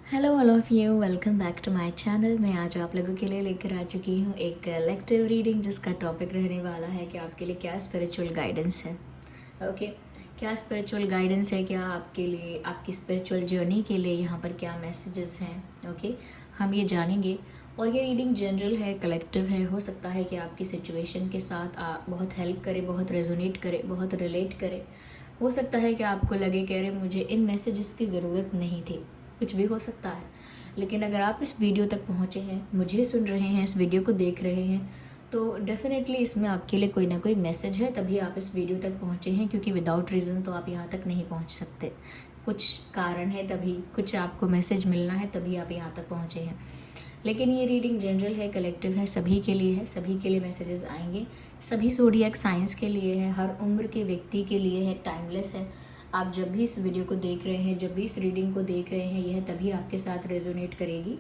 Hello all of you, welcome back to my channel. मैं आज आप लोगों के लिए लेकर आ चुकी हूँ एक कलेक्टिव रीडिंग जिसका टॉपिक रहने वाला है कि आपके लिए क्या स्पिरिचुअल गाइडेंस है। ओके, क्या स्पिरिचुअल गाइडेंस है, क्या आपके लिए आपकी स्पिरिचुअल जर्नी के लिए यहाँ पर क्या मैसेजेस हैं। ओके, हम ये जानेंगे। और ये रीडिंग जनरल है, कलेक्टिव है। हो सकता है कि आपकी सिचुएशन के साथ बहुत हेल्प करे, बहुत रेजोनेट करे, बहुत रिलेट करे। हो सकता है कि आपको लगे कि अरे मुझे इन मैसेजेस की ज़रूरत नहीं थी, कुछ भी हो सकता है। लेकिन अगर आप इस वीडियो तक पहुँचे हैं, मुझे सुन रहे हैं, इस वीडियो को देख रहे हैं, तो डेफ़िनेटली इसमें आपके लिए कोई ना कोई मैसेज है, तभी आप इस वीडियो तक पहुँचे हैं। क्योंकि विदाउट रीज़न तो आप यहाँ तक नहीं पहुँच सकते। कुछ कारण है, तभी कुछ आपको मैसेज मिलना है, तभी आप यहाँ तक पहुँचे हैं। लेकिन ये रीडिंग जनरल है, कलेक्टिव है, सभी के लिए है, सभी के लिए मैसेजेस आएंगे। सभी ज़ोडिएक साइंस के लिए है, हर उम्र के व्यक्ति के लिए है, टाइमलेस है। आप जब भी इस वीडियो को देख रहे हैं, जब भी इस रीडिंग को देख रहे हैं, यह तभी आपके साथ रेजोनेट करेगी,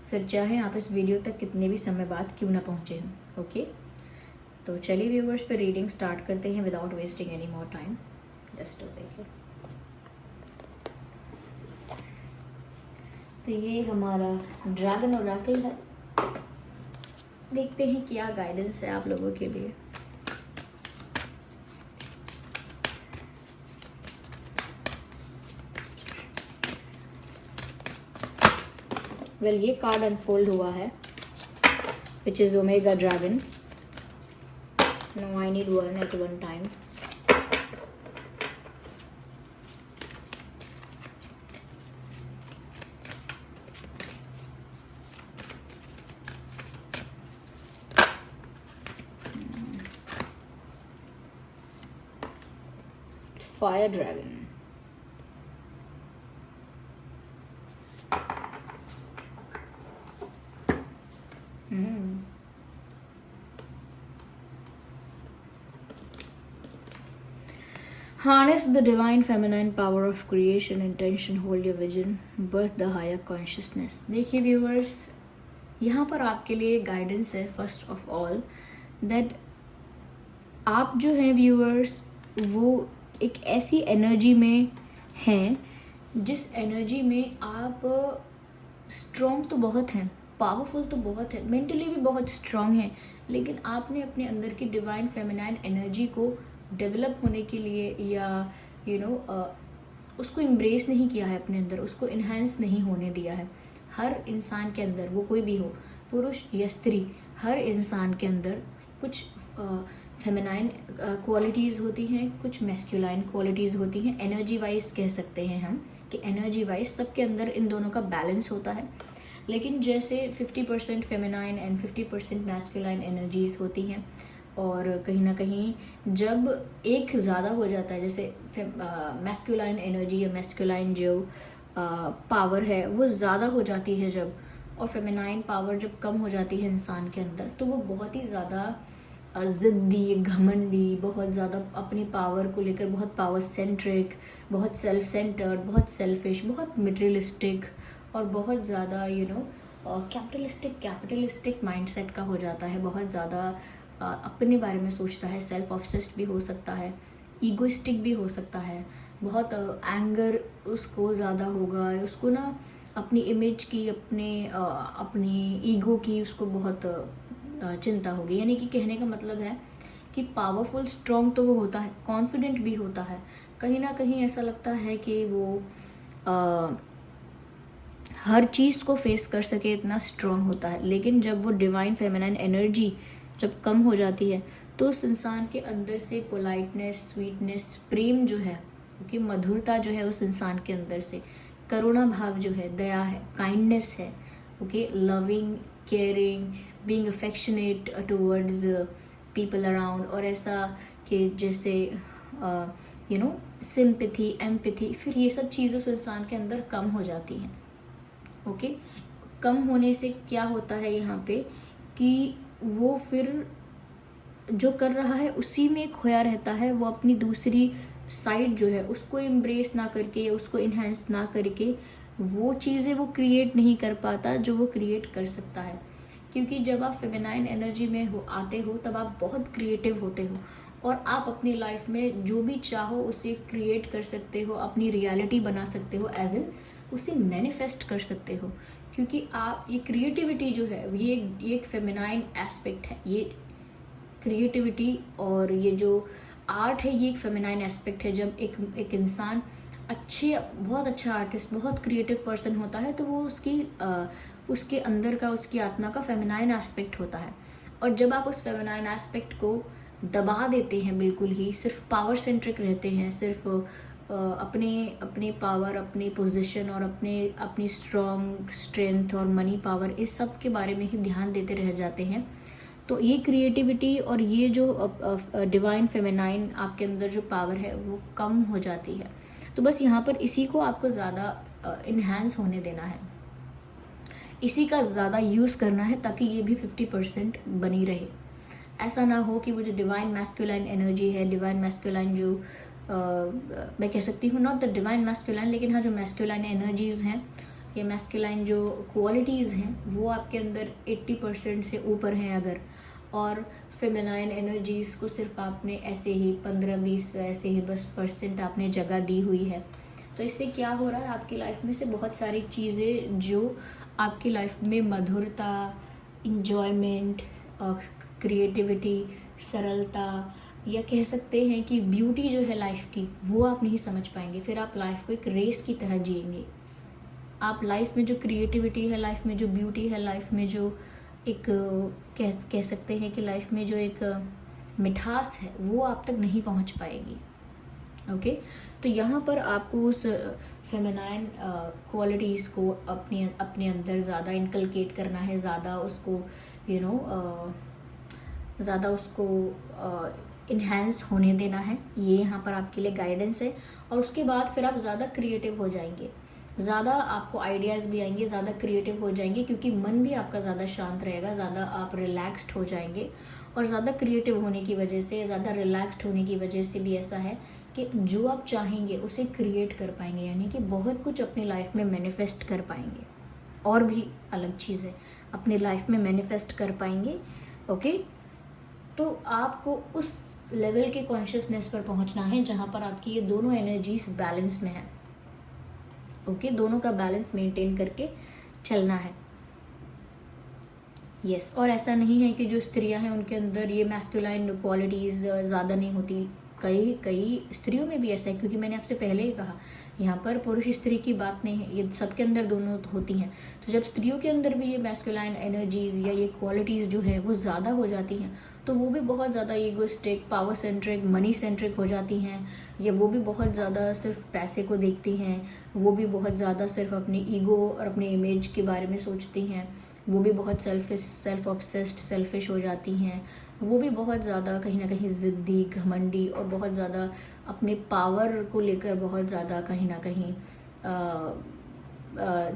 फिर चाहे आप इस वीडियो तक कितने भी समय बाद क्यों ना पहुँचे हों। ओके, तो चलिए व्यूवर्स, फिर रीडिंग स्टार्ट करते हैं without wasting any more time. Just a second. तो ये हमारा ड्रैगन ओरेकल है। देखते हैं क्या गाइडेंस है आप लोगों के लिए। वेल, ये कार्ड अनफोल्ड हुआ है, which is omega dragon. No, I need one at one time. Fire dragon. Harness the divine feminine power of creation, intention, hold your vision, birth the higher consciousness। देखिए viewers, यहाँ पर आपके लिए guidance है first of all that आप जो हैं viewers, वो एक ऐसी एनर्जी में हैं जिस एनर्जी में आप स्ट्रॉन्ग तो बहुत हैं, पावरफुल तो बहुत है, मेंटली भी बहुत स्ट्रॉन्ग हैं, लेकिन आपने अपने अंदर की डिवाइन फेमिनाइन एनर्जी को डेवलप होने के लिए या उसको एम्ब्रेस नहीं किया है अपने अंदर, उसको इन्हेंस नहीं होने दिया है। हर इंसान के अंदर, वो कोई भी हो, पुरुष या स्त्री, हर इंसान के अंदर कुछ फेमिनाइन क्वालिटीज़ होती हैं, कुछ मैस्कुलाइन क्वालिटीज़ होती हैं। एनर्जी वाइज कह सकते हैं हम कि एनर्जी वाइज सबके अंदर इन दोनों का बैलेंस होता है। लेकिन जैसे 50% फेमिनाइन एंड 50% मैस्कुलाइन एनर्जीज होती हैं, और कहीं ना कहीं जब एक ज़्यादा हो जाता है, जैसे मैस्कुलाइन एनर्जी या मैस्कुलाइन जो पावर है वो ज़्यादा हो जाती है जब, और फेमिनाइन पावर जब कम हो जाती है इंसान के अंदर, तो वो बहुत ही ज़्यादा ज़िद्दी, घमंडी, बहुत ज़्यादा अपनी पावर को लेकर बहुत पावर सेंट्रिक, बहुत सेल्फ सेंटर्ड, बहुत सेल्फिश, बहुत मटेरियलिस्टिक, और बहुत ज़्यादा कैपिटलिस्टिक माइंडसेट का हो जाता है। बहुत ज़्यादा अपने बारे में सोचता है, सेल्फ ऑब्सेस्ड भी हो सकता है, ईगोइस्टिक भी हो सकता है। बहुत एंगर उसको ज़्यादा होगा, उसको ना अपनी इमेज की, अपनी ईगो की उसको बहुत चिंता होगी। यानी कि कहने का मतलब है कि पावरफुल, स्ट्रॉन्ग तो वो होता है, कॉन्फिडेंट भी होता है, कहीं ना कहीं ऐसा लगता है कि वो हर चीज़ को फेस कर सके, इतना स्ट्रॉन्ग होता है। लेकिन जब वो डिवाइन फेमिनाइन एनर्जी जब कम हो जाती है, तो उस इंसान के अंदर से पोलाइटनेस, स्वीटनेस, प्रेम जो है, क्योंकि मधुरता जो है उस इंसान के अंदर से, करुणा भाव जो है, दया है, काइंडनेस है, okay, loving, caring, being affectionate towards people around, और ऐसा कि जैसे सिंपैथी, एम्पैथी, फिर ये सब चीज़ें उस इंसान के अंदर कम हो जाती हैं। ओके, कम होने से क्या होता है यहाँ पे कि वो फिर जो कर रहा है उसी में खोया रहता है। वो अपनी दूसरी साइड जो है उसको एम्ब्रेस ना करके या उसको इन्हेंस ना करके वो चीज़ें वो क्रिएट नहीं कर पाता जो वो क्रिएट कर सकता है। क्योंकि जब आप फेमिनाइन एनर्जी में आते हो, तब आप बहुत क्रिएटिव होते हो, और आप अपनी लाइफ में जो भी चाहो उसे क्रिएट कर सकते हो, अपनी रियलिटी बना सकते हो, एज इन उसे मैनिफेस्ट कर सकते हो, क्योंकि आप ये क्रिएटिविटी जो है ये एक फेमिनाइन एस्पेक्ट है। ये क्रिएटिविटी और ये जो आर्ट है ये एक फेमिनाइन एस्पेक्ट है। जब एक इंसान बहुत अच्छा आर्टिस्ट, बहुत क्रिएटिव पर्सन होता है तो वो उसके अंदर का, उसकी आत्मा का फेमिनाइन एस्पेक्ट होता है। और जब आप उस फेमिनाइन एस्पेक्ट को दबा देते हैं, बिल्कुल ही सिर्फ पावर सेंट्रिक रहते हैं, सिर्फ अपने पावर, अपनी पोजीशन और अपनी स्ट्रेंथ और मनी पावर, इस सब के बारे में ही ध्यान देते रह जाते हैं, तो ये क्रिएटिविटी और ये जो डिवाइन फेमिनाइन आपके अंदर जो पावर है वो कम हो जाती है। तो बस यहाँ पर इसी को आपको ज़्यादा इन्हांस होने देना है, इसी का ज़्यादा यूज़ करना है, ताकि ये भी 50% बनी रहे। ऐसा ना हो कि वो जो डिवाइन मैस्कुलाइन एनर्जी है, डिवाइन मैस्कुलाइन जो मैं कह सकती हूँ, नॉट द डिवाइन मैस्कुलाइन, लेकिन हाँ जो मैस्कुलाइन एनर्जीज़ हैं, ये मैस्कुलाइन जो क्वालिटीज़ हैं वो आपके अंदर 80% से ऊपर हैं अगर, और फेमिनाइन एनर्जीज़ को सिर्फ आपने ऐसे ही 15-20 ऐसे ही बस % आपने जगह दी हुई है, तो इससे क्या हो रहा है, आपकी लाइफ में से बहुत सारी चीज़ें जो आपकी लाइफ में मधुरता, इंजॉयमेंट, क्रिएटिविटी, सरलता, या कह सकते हैं कि ब्यूटी जो है लाइफ की, वो आप नहीं समझ पाएंगे। फिर आप लाइफ को एक रेस की तरह जिएंगे। आप लाइफ में जो क्रिएटिविटी है, लाइफ में जो ब्यूटी है, लाइफ में जो एक कह सकते हैं कि लाइफ में जो एक मिठास है, वो आप तक नहीं पहुंच पाएगी। ओके, तो यहाँ पर आपको उस फेमिनाइन क्वालिटीज़ को अपने अंदर ज़्यादा इनकलकेट करना है, ज़्यादा उसको ज़्यादा उसको इन्हेंस होने देना है। ये यहाँ पर आपके लिए गाइडेंस है। और उसके बाद फिर आप ज़्यादा क्रिएटिव हो जाएंगे, ज़्यादा आपको आइडियाज़ भी आएंगे, ज़्यादा क्रिएटिव हो जाएंगे, क्योंकि मन भी आपका ज़्यादा शांत रहेगा, ज़्यादा आप रिलैक्स्ड हो जाएंगे। और ज़्यादा क्रिएटिव होने की वजह से, ज़्यादा रिलैक्स्ड होने की वजह से भी ऐसा है कि जो आप चाहेंगे उसे क्रिएट कर पाएंगे, यानी कि बहुत कुछ अपनी लाइफ में मैनिफेस्ट कर पाएंगे, और भी अलग चीज़ें अपनी लाइफ में मैनिफेस्ट कर पाएंगे। ओके, तो आपको उस लेवल के कॉन्शियसनेस पर पहुंचना है जहां पर आपकी ये दोनों एनर्जीज बैलेंस में है। ओके, दोनों का बैलेंस मेंटेन करके चलना है। यस, और ऐसा नहीं है कि जो स्त्रियां हैं उनके अंदर ये मैस्कुलाइन क्वालिटीज़ ज़्यादा नहीं होती। कई स्त्रियों में भी ऐसा है, क्योंकि मैंने आपसे पहले ही कहा यहाँ पर पुरुष स्त्री की बात नहीं है, ये सबके अंदर दोनों होती हैं। तो जब स्त्रियों के अंदर भी ये मैस्कुलाइन एनर्जीज़ या ये क्वालिटीज़ जो है वो ज़्यादा हो जाती हैं, तो वो भी बहुत ज़्यादा egoistic, power centric, money centric हो जाती हैं, या वो भी बहुत ज़्यादा सिर्फ पैसे को देखती हैं, वो भी बहुत ज़्यादा सिर्फ अपनी ईगो और अपने इमेज के बारे में सोचती हैं, वो भी बहुत सेल्फ ऑब्सेस्ड, सेल्फिश हो जाती हैं, वो भी बहुत ज़्यादा कहीं ना कहीं ज़िद्दी, घमंडी, और बहुत ज़्यादा अपने पावर को लेकर बहुत ज़्यादा कहीं ना कहीं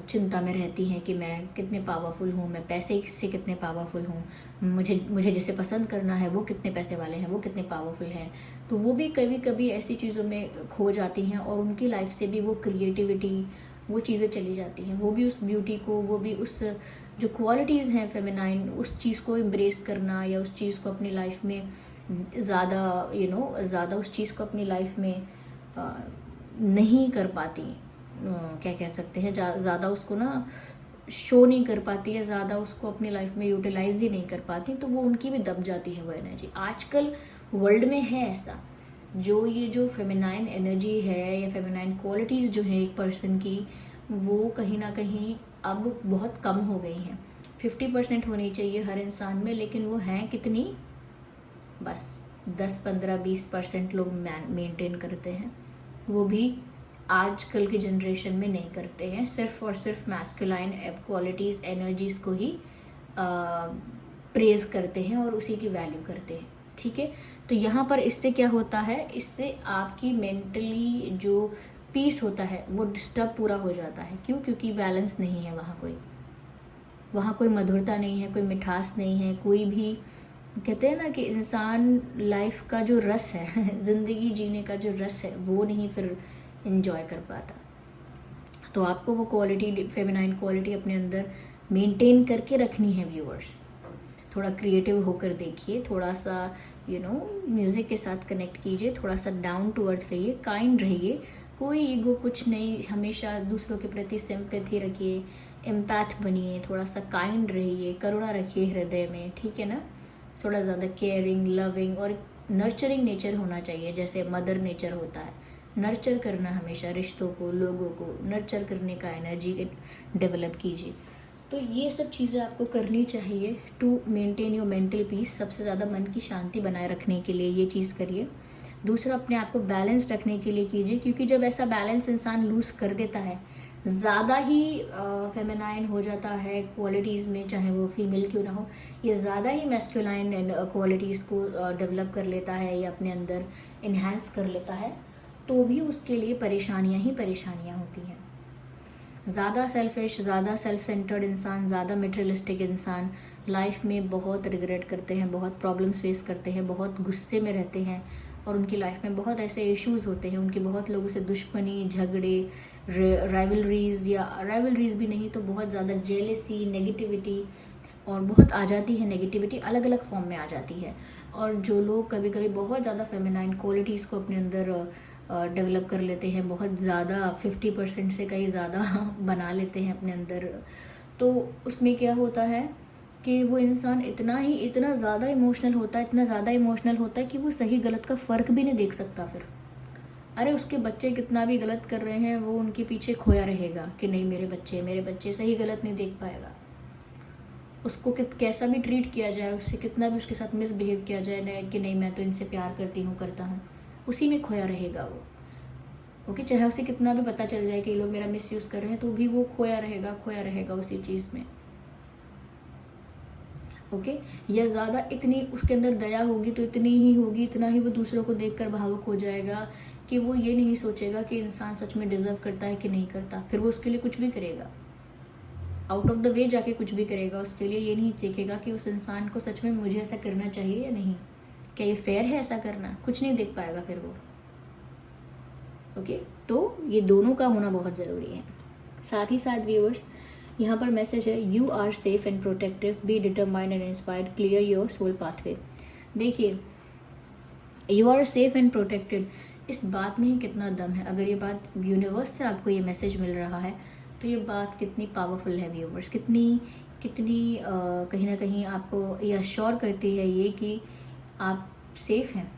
चिंता में रहती हैं कि मैं कितने पावरफुल हूँ, मैं पैसे से कितने पावरफुल हूँ, मुझे जिसे पसंद करना है वो कितने पैसे वाले हैं, वो कितने पावरफुल हैं। तो वो भी कभी कभी ऐसी चीज़ों में खो जाती हैं, और उनकी लाइफ से भी वो क्रिएटिविटी, वो चीज़ें चली जाती हैं, वो भी उस ब्यूटी को, वो भी उस जो क्वालिटीज़ हैं फेमिनाइन, उस चीज़ को एम्ब्रेस करना, या उस चीज़ को अपनी लाइफ में ज़्यादा ज़्यादा उस चीज़ को अपनी लाइफ में नहीं कर पाती, क्या कह सकते हैं, ज़्यादा उसको ना शो नहीं कर पाती है, ज़्यादा उसको अपनी लाइफ में यूटिलाइज ही नहीं कर पाती, तो वो उनकी भी दब जाती है वो एनर्जी। आजकल वर्ल्ड में है ऐसा, ये जो फेमिनाइन एनर्जी है या फेमिनाइन क्वालिटीज़ जो है एक पर्सन की, वो कहीं ना कहीं अब बहुत कम हो गई हैं। 50% होनी चाहिए हर इंसान में, लेकिन वो हैं कितनी, बस 10-15-20% लोग मेंटेन करते हैं, वो भी आजकल की जनरेशन में नहीं करते हैं। सिर्फ और सिर्फ मैस्कुलाइन क्वालिटीज़, एनर्जीज़ को ही प्रेज करते हैं और उसी की वैल्यू करते हैं। ठीक है, तो यहाँ पर इससे क्या होता है, इससे आपकी मेंटली जो पीस होता है वो डिस्टर्ब पूरा हो जाता है। क्यों? क्योंकि बैलेंस नहीं है वहाँ कोई मधुरता नहीं है, कोई मिठास नहीं है, कोई भी, कहते हैं ना कि इंसान लाइफ का जो रस है ज़िंदगी जीने का जो रस है वो नहीं फिर एंजॉय कर पाता। तो आपको वो क्वालिटी, फेमिनाइन क्वालिटी अपने अंदर मेंटेन करके रखनी है व्यूअर्स। थोड़ा क्रिएटिव होकर देखिए, थोड़ा सा म्यूज़िक के साथ कनेक्ट कीजिए, थोड़ा सा डाउन टू अर्थ रहिए, काइंड रहिए, कोई ईगो कुछ नहीं, हमेशा दूसरों के प्रति सिंपैथी रखिए, एम्पैथ बनिए, थोड़ा सा काइंड रहिए, करुणा रखिए हृदय में, ठीक है ना। थोड़ा ज़्यादा केयरिंग, लविंग और नर्चरिंग नेचर होना चाहिए, जैसे मदर नेचर होता है। नर्चर करना, हमेशा रिश्तों को, लोगों को नर्चर करने का एनर्जी डेवलप कीजिए। तो ये सब चीज़ें आपको करनी चाहिए to maintain your mental peace. सबसे ज़्यादा मन की शांति बनाए रखने के लिए ये चीज़ करिए। दूसरा, अपने आप को बैलेंस रखने के लिए कीजिए, क्योंकि जब ऐसा बैलेंस इंसान लूज़ कर देता है, ज़्यादा ही फेमिनाइन हो जाता है क्वालिटीज़ में, चाहे वो फीमेल क्यों ना हो, ये ज़्यादा ही मैस्कुलाइन क्वालिटीज़ को डेवलप कर लेता है या अपने अंदर इन्हांस कर लेता है, तो भी उसके लिए परेशानियां ही परेशानियां होती हैं। ज़्यादा सेल्फिश, ज़्यादा सेल्फ सेंटर्ड इंसान, ज़्यादा मटेरियलिस्टिक इंसान लाइफ में बहुत रिग्रेट करते हैं, बहुत प्रॉब्लम्स फेस करते हैं, बहुत गुस्से में रहते हैं, और उनकी लाइफ में बहुत ऐसे इश्यूज़ होते हैं, उनकी बहुत लोगों से दुश्मनी, झगड़े, राइवलरीज, या राइवलरीज भी नहीं तो बहुत ज़्यादा जेलसी, नेगेटिविटी, और बहुत आ जाती है नेगेटिविटी, अलग अलग फॉर्म में आ जाती है। और जो लोग कभी कभी बहुत ज़्यादा फेमिनाइन क्वालिटीज़ को अपने अंदर डेवलप कर लेते हैं, बहुत ज़्यादा 50% से कहीं ज़्यादा बना लेते हैं अपने अंदर, तो उसमें क्या होता है कि वो इंसान इतना ज़्यादा इमोशनल होता है, इतना ज़्यादा इमोशनल होता है कि वो सही गलत का फ़र्क भी नहीं देख सकता फिर। अरे उसके बच्चे कितना भी गलत कर रहे हैं, वो उनके पीछे खोया रहेगा कि नहीं मेरे बच्चे सही गलत नहीं देख पाएगा। उसको कैसा भी ट्रीट किया जाए, उससे कितना भी उसके साथ मिसबिहेव किया जाए कि नहीं मैं तो इनसे प्यार करता हूँ, उसी में खोया रहेगा वो। ओके, चाहे उसे कितना भी पता चल जाए कि लोग मेरा मिसयूज़ कर रहे हैं, तो भी वो खोया रहेगा उसी चीज़ में। ओके, या ज़्यादा इतनी उसके अंदर दया होगी तो इतनी ही होगी, इतना ही वो दूसरों को देखकर भावुक हो जाएगा कि वो ये नहीं सोचेगा कि इंसान सच में डिज़र्व करता है कि नहीं करता। फिर वो उसके लिए कुछ भी करेगा, आउट ऑफ द वे जाके कुछ भी करेगा, उसके लिए ये नहीं देखेगा कि उस इंसान को सच में मुझे ऐसा करना चाहिए या नहीं, क्या ये फेयर है ऐसा करना, कुछ नहीं देख पाएगा फिर वो। ओके, तो ये दोनों का होना बहुत ज़रूरी है। साथ ही साथ व्यूअर्स, यहाँ पर मैसेज है, you are safe and protective, be determined and inspired, clear your soul pathway. देखिए, you are safe and protected, इस बात में ही कितना दम है। अगर ये बात यूनिवर्स से आपको ये मैसेज मिल रहा है, तो ये बात कितनी पावरफुल है व्यूअर्स, कितनी कहीं ना कहीं आपको ये अश्योर करती है ये कि आप सेफ हैं।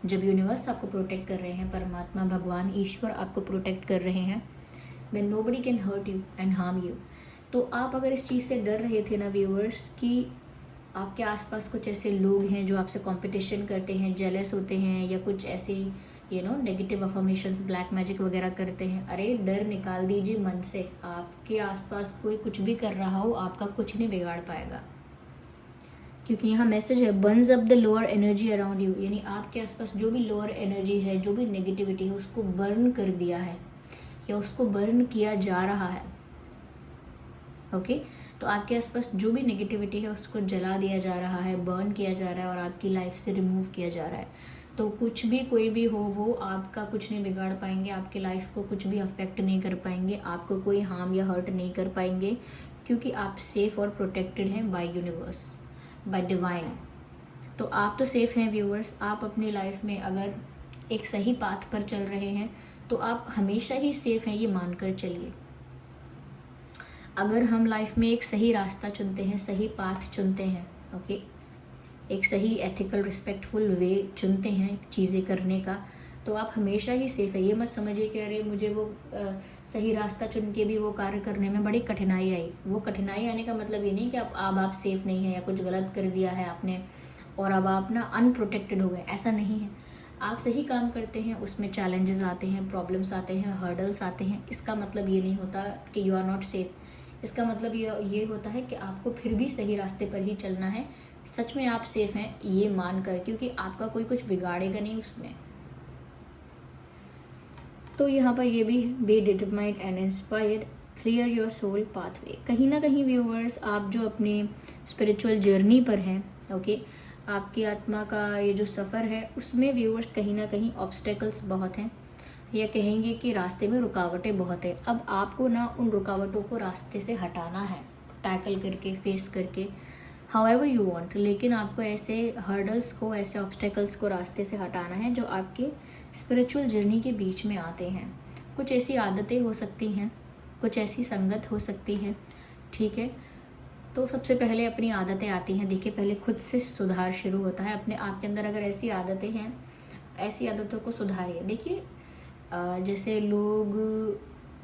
जब यूनिवर्स आपको प्रोटेक्ट कर रहे हैं, परमात्मा, भगवान, ईश्वर आपको प्रोटेक्ट कर रहे हैं, then nobody can hurt you and harm you. तो आप अगर इस चीज़ से डर रहे थे ना व्यूअर्स कि आपके आसपास कुछ ऐसे लोग हैं जो आपसे कंपटीशन करते हैं, जेलस होते हैं, या कुछ ऐसी नेगेटिव अफर्मेशंस, ब्लैक मैजिक वगैरह करते हैं, अरे डर निकाल दीजिए मन से। आपके आसपास कोई कुछ भी कर रहा हो, आपका कुछ नहीं बिगाड़ पाएगा, क्योंकि यहाँ मैसेज है, Burns up the lower energy around you, यानी आपके आसपास जो भी लोअर एनर्जी है, जो भी नेगेटिविटी है, उसको बर्न कर दिया है या उसको बर्न किया जा रहा है। ओके, तो आपके आसपास जो भी नेगेटिविटी है उसको जला दिया जा रहा है, बर्न किया जा रहा है, और आपकी लाइफ से रिमूव किया जा रहा है। तो कुछ भी, कोई भी हो, वो आपका कुछ नहीं बिगाड़ पाएंगे, आपके लाइफ को कुछ भी अफेक्ट नहीं कर पाएंगे, आपको कोई हार्म या हर्ट नहीं कर पाएंगे, क्योंकि आप सेफ और प्रोटेक्टेड हैं बाय यूनिवर्स, बाय डिवाइन। तो आप तो सेफ हैं व्यूअर्स। आप अपनी लाइफ में अगर एक सही पाथ पर चल रहे हैं तो आप हमेशा ही सेफ हैं, ये मानकर चलिए। अगर हम लाइफ में एक सही रास्ता चुनते हैं, सही पाथ चुनते हैं, ओके, एक सही एथिकल रिस्पेक्टफुल वे चुनते हैं चीज़ें करने का, तो आप हमेशा ही सेफ है। ये मत समझिए कि अरे मुझे वो सही रास्ता चुन के भी वो कार्य करने में बड़ी कठिनाई आई। वो कठिनाई आने का मतलब ये नहीं कि अब आप सेफ नहीं है या कुछ गलत कर दिया है आपने और अब आप ना अनप्रोटेक्टेड हो गए, ऐसा नहीं है। आप सही काम करते हैं, उसमें चैलेंजेस आते हैं, प्रॉब्लम्स आते हैं, हर्डल्स आते हैं, इसका मतलब ये नहीं होता कि यू आर नॉट सेफ। इसका मतलब ये होता है कि आपको फिर भी सही रास्ते पर ही चलना है, सच में आप सेफ हैं ये मानकर, क्योंकि आपका कोई कुछ बिगाड़ेगा नहीं उसमें। तो यहाँ पर ये भी, be determined and inspired, clear your soul pathway. कहीं ना कहीं व्यूअर्स, आप जो अपनी स्पिरिचुअल जर्नी पर हैं, ओके, आपकी आत्मा का ये जो सफ़र है उसमें व्यूअर्स कहीं ना कहीं ऑब्स्टेकल्स बहुत हैं, या कहेंगे कि रास्ते में रुकावटें बहुत है। अब आपको ना उन रुकावटों को रास्ते से हटाना है, टैकल करके, फेस करके हाउएवर यू वांट, लेकिन आपको ऐसे हर्डल्स को, ऐसे ऑब्स्टेकल्स को रास्ते से हटाना है जो आपके स्पिरिचुअल जर्नी के बीच में आते हैं। कुछ ऐसी आदतें हो सकती हैं, कुछ ऐसी संगत हो सकती है, ठीक है। तो सबसे पहले अपनी आदतें आती हैं। देखिए, पहले खुद से सुधार शुरू होता है। अपने आप के अंदर अगर ऐसी आदतें हैं, ऐसी आदतों को सुधारिए। देखिए, जैसे लोग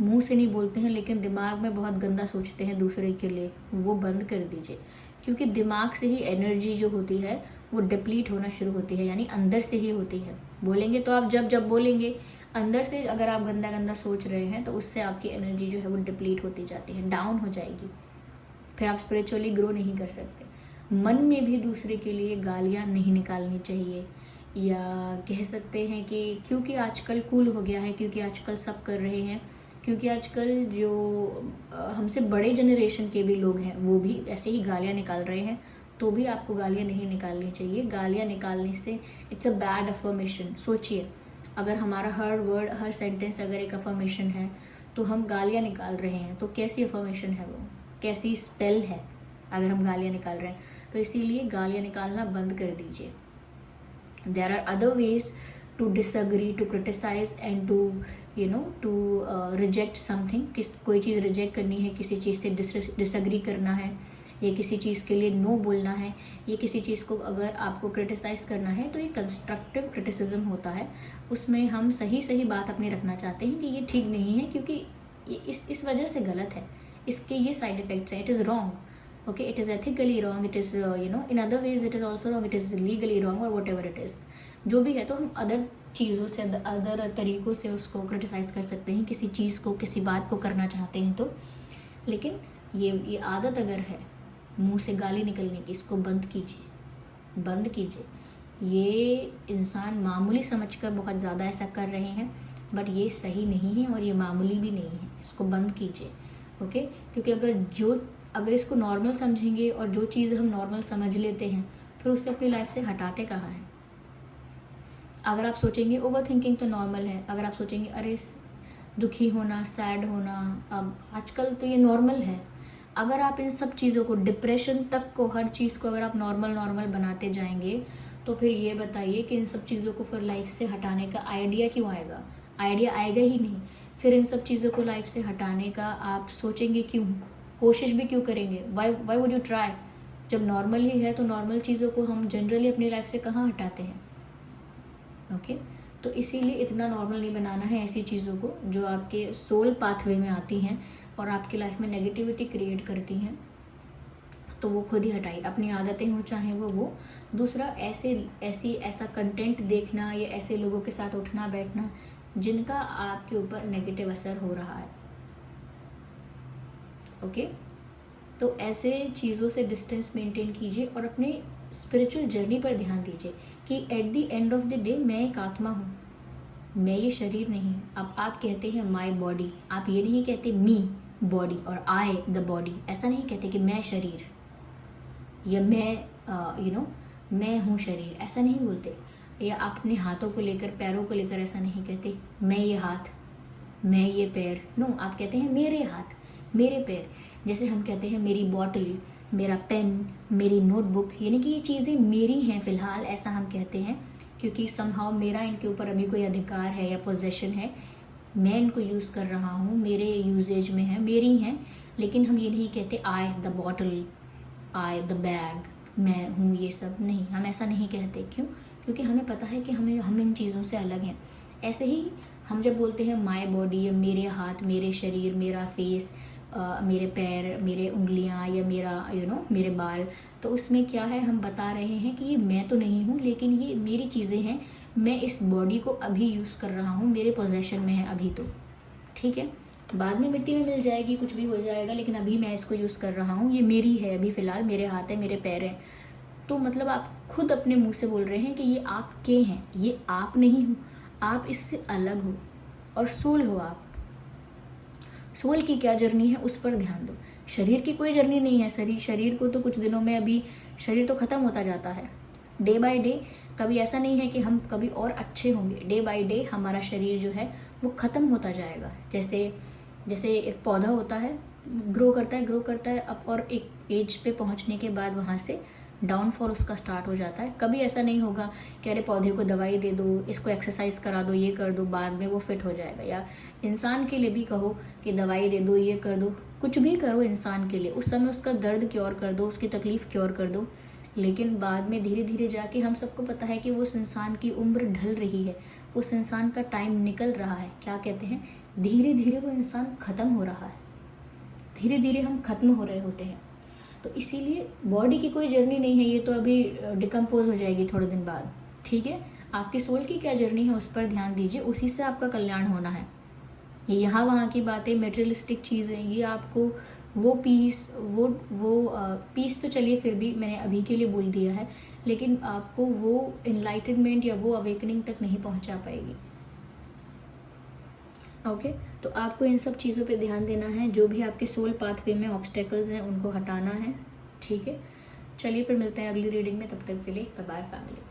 मुंह से नहीं बोलते हैं लेकिन दिमाग में बहुत गंदा सोचते हैं दूसरे के लिए, वो बंद कर दीजिए। क्योंकि दिमाग से ही एनर्जी जो होती है वो डिप्लीट होना शुरू होती है, यानी अंदर से ही होती है। बोलेंगे तो आप जब बोलेंगे, अंदर से अगर आप गंदा गंदा सोच रहे हैं तो उससे आपकी एनर्जी जो है वो डिप्लीट होती जाती है, डाउन हो जाएगी। फिर आप स्पिरिचुअली ग्रो नहीं कर सकते। मन में भी दूसरे के लिए गालियाँ नहीं निकालनी चाहिए, या कह सकते हैं कि क्योंकि आजकल कूल हो गया है, क्योंकि आजकल सब कर रहे हैं, क्योंकि आजकल जो हमसे बड़े जनरेशन के भी लोग हैं वो भी ऐसे ही गालियाँ निकाल रहे हैं, तो भी आपको गालियाँ नहीं निकालनी चाहिए। गालियाँ निकालने से इट्स अ बैड अफर्मेशन। सोचिए, अगर हमारा हर वर्ड, हर सेंटेंस अगर एक अफर्मेशन है, तो हम गालियाँ निकाल रहे हैं तो कैसी अफर्मेशन है वो, कैसी स्पेल है अगर हम गालियाँ निकाल रहे हैं। तो इसीलिए गालियाँ निकालना बंद कर दीजिए। There are other ways to disagree, to criticise and to reject something. कोई चीज़ रिजेक्ट करनी है, किसी चीज़ से डिसअग्री करना है, या किसी चीज़ के लिए नो बोलना है, या किसी चीज़ को अगर आपको क्रिटिसाइज़ करना है तो ये कंस्ट्रक्टिव क्रिटिसिज्म होता है। उसमें हम सही बात अपनी रखना चाहते हैं कि ये ठीक नहीं है क्योंकि ये इस वजह से गलत है, इसके ये साइड इफेक्ट्स हैं, it is wrong, okay, it is ethically wrong, it is in other ways it is also wrong, it is legally wrong, और वट एवर इट इज़, जो भी है। तो हम अदर चीज़ों से, अदर तरीक़ों से उसको क्रिटिसाइज़ कर सकते हैं, किसी चीज़ को, किसी बात को करना चाहते हैं तो। लेकिन ये आदत अगर है मुंह से गाली निकलने की, इसको बंद कीजिए, बंद कीजिए। ये इंसान मामूली समझकर बहुत ज़्यादा ऐसा कर रहे हैं, बट ये सही नहीं है और ये मामूली भी नहीं है, इसको बंद कीजिए, ओके। क्योंकि अगर इसको नॉर्मल समझेंगे और जो चीज़ हम नॉर्मल समझ लेते हैं फिर उससे अपनी लाइफ से हटाते कहाँ हैं। अगर आप सोचेंगे ओवर थिंकिंग तो नॉर्मल है, अगर आप सोचेंगे अरे दुखी होना, सैड होना, अब आजकल तो ये नॉर्मल है, अगर आप इन सब चीज़ों को, डिप्रेशन तक को, हर चीज़ को अगर आप नॉर्मल बनाते जाएंगे तो फिर ये बताइए कि इन सब चीज़ों को फिर लाइफ से हटाने का आइडिया क्यों आएगा? आइडिया आएगा ही नहीं। फिर इन सब चीज़ों को लाइफ से हटाने का आप सोचेंगे क्यों, कोशिश भी क्यों करेंगे? Why would you try? जब नॉर्मल ही है तो नॉर्मल चीज़ों को हम जनरली अपनी लाइफ से कहाँ हटाते हैं, ओके। तो इसीलिए इतना नॉर्मल नहीं बनाना है ऐसी चीज़ों को जो आपके सोल पाथवे में आती हैं और आपकी लाइफ में नेगेटिविटी क्रिएट करती हैं, तो वो खुद ही हटाइए। अपनी आदतें हो चाहे वो। दूसरा, ऐसा कंटेंट देखना या ऐसे लोगों के साथ उठना बैठना जिनका आपके ऊपर नेगेटिव असर हो रहा है, ओके। तो ऐसे चीज़ों से डिस्टेंस मेंटेन कीजिए और अपने स्पिरिचुअल जर्नी पर ध्यान दीजिए कि at the end of the day मैं एक आत्मा हूँ, मैं ये शरीर नहीं। अब आप कहते हैं माई बॉडी, आप ये नहीं कहते मी बॉडी और आई द बॉडी, ऐसा नहीं कहते कि मैं शरीर या मैं मैं हूँ शरीर, ऐसा नहीं बोलते। या आप अपने हाथों को लेकर, पैरों को लेकर ऐसा नहीं कहते मैं ये हाथ, मैं ये पैर, नो, आप कहते हैं मेरे हाथ, मेरे पैर। जैसे हम कहते हैं मेरी बॉटल, मेरा पेन, मेरी नोटबुक, यानी कि ये चीज़ें मेरी हैं फ़िलहाल, ऐसा हम कहते हैं क्योंकि समहाउ मेरा इनके ऊपर अभी कोई अधिकार है या पोजेशन है, मैं इनको यूज़ कर रहा हूँ, मेरे यूजेज में है, मेरी हैं। लेकिन हम ये नहीं कहते I the bottle, I the bag, मैं हूँ ये सब, नहीं, हम ऐसा नहीं कहते। क्यों? क्योंकि हमें पता है कि हम इन चीज़ों से अलग हैं। ऐसे ही हम जब बोलते हैं माई बॉडी या मेरे हाथ, मेरे शरीर, मेरा फेस, मेरे पैर, मेरे उंगलियां या मेरा मेरे बाल, तो उसमें क्या है, हम बता रहे हैं कि ये मैं तो नहीं हूँ लेकिन ये मेरी चीज़ें हैं, मैं इस बॉडी को अभी यूज़ कर रहा हूँ, मेरे पोजेशन में है अभी, तो ठीक है, बाद में मिट्टी में मिल जाएगी, कुछ भी हो जाएगा, लेकिन अभी मैं इसको यूज़ कर रहा हूँ, ये मेरी है अभी फ़िलहाल, मेरे हाथ है, मेरे पैर हैं। तो मतलब आप खुद अपने मुँह से बोल रहे हैं कि ये आपके हैं, ये आप नहीं हो, आप इससे अलग हो और सोल हो आप। सोल की क्या जर्नी है उस पर ध्यान दो। शरीर की कोई जर्नी नहीं है। शरीर को तो कुछ दिनों में, अभी शरीर तो ख़त्म होता जाता है डे बाय डे। कभी ऐसा नहीं है कि हम कभी और अच्छे होंगे, डे बाय डे हमारा शरीर जो है वो ख़त्म होता जाएगा। जैसे जैसे एक पौधा होता है, ग्रो करता है अब, और एक एज पे पहुंचने के बाद वहाँ से डाउनफॉल उसका स्टार्ट हो जाता है। कभी ऐसा नहीं होगा कि अरे पौधे को दवाई दे दो, इसको एक्सरसाइज करा दो, ये कर दो, बाद में वो फिट हो जाएगा। या इंसान के लिए भी कहो कि दवाई दे दो, ये कर दो, कुछ भी करो इंसान के लिए, उस समय उसका दर्द क्योर कर दो, उसकी तकलीफ़ क्योर कर दो, लेकिन बाद में धीरे धीरे जाके हम सबको पता है कि वो उस इंसान की उम्र ढल रही है, उस इंसान का टाइम निकल रहा है। क्या कहते हैं, धीरे धीरे वो इंसान ख़त्म हो रहा है, धीरे धीरे हम ख़त्म हो रहे होते हैं। तो इसीलिए बॉडी की कोई जर्नी नहीं है, ये तो अभी डिकम्पोज हो जाएगी थोड़े दिन बाद, ठीक है। आपकी सोल की क्या जर्नी है उस पर ध्यान दीजिए, उसी से आपका कल्याण होना है। ये यहाँ वहाँ की बातें, मेटेरियलिस्टिक चीज़ें, ये आपको वो पीस, वो पीस तो चलिए फिर भी मैंने अभी के लिए बोल दिया है, लेकिन आपको वो इनलाइटनमेंट या वो अवेकनिंग तक नहीं पहुँचा पाएगी। ओके, तो आपको इन सब चीज़ों पे ध्यान देना है, जो भी आपके सोल पाथवे में ऑब्स्टेकल्स हैं उनको हटाना है, ठीक है। चलिए फिर मिलते हैं अगली रीडिंग में, तब तक के लिए बाय बाय फैमिली।